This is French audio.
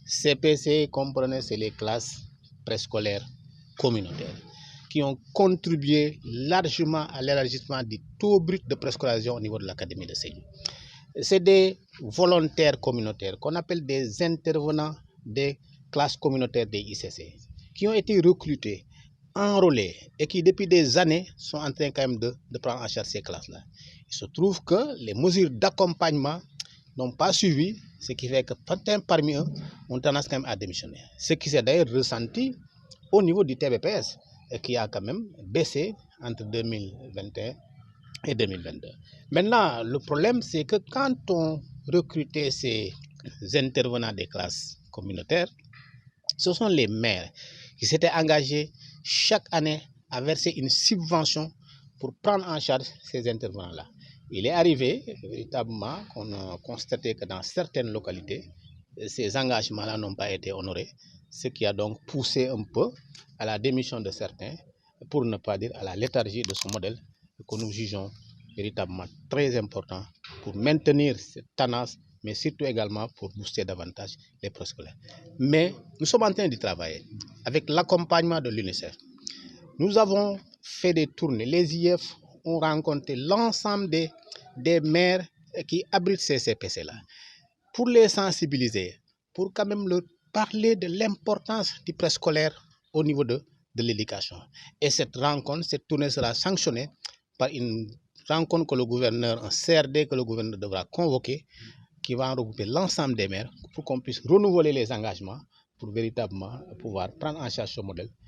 CPC, comprenez, c'est les classes préscolaires communautaires qui ont contribué largement à l'élargissement du taux brut de préscolarisation au niveau de l'académie de Sédhiou. C'est des volontaires communautaires qu'on appelle des intervenants des classes communautaires des ICC qui ont été recrutés, enrôlés et qui depuis des années sont en train quand même de prendre en charge ces classes-là. Il se trouve que les mesures d'accompagnement n'ont pas suivi, ce qui fait que certains parmi eux ont tendance quand même à démissionner. Ce qui s'est d'ailleurs ressenti au niveau du TBPS et qui a quand même baissé entre 2021 et 2022. Maintenant, le problème, c'est que quand on recrutait ces intervenants des classes communautaires, ce sont les maires qui s'étaient engagés chaque année à verser une subvention pour prendre en charge ces intervenants-là. Il est arrivé véritablement qu'on a constaté que dans certaines localités, ces engagements-là n'ont pas été honorés, ce qui a donc poussé un peu à la démission de certains, pour ne pas dire à la léthargie de ce modèle que nous jugeons véritablement très important pour maintenir cette tendance, mais surtout également pour booster davantage les préscolaires. Mais nous sommes en train de travailler avec l'accompagnement de l'UNICEF. Nous avons fait des tournées. Les IF ont rencontré l'ensemble des maires qui abritent ces CPC-là pour les sensibiliser, pour quand même leur parler de l'importance du préscolaire au niveau de l'éducation. Et cette rencontre, cette tournée sera sanctionnée par une rencontre que le gouverneur, un CRD que le gouverneur devra convoquer, qui va regrouper l'ensemble des maires pour qu'on puisse renouveler les engagements pour véritablement pouvoir prendre en charge ce modèle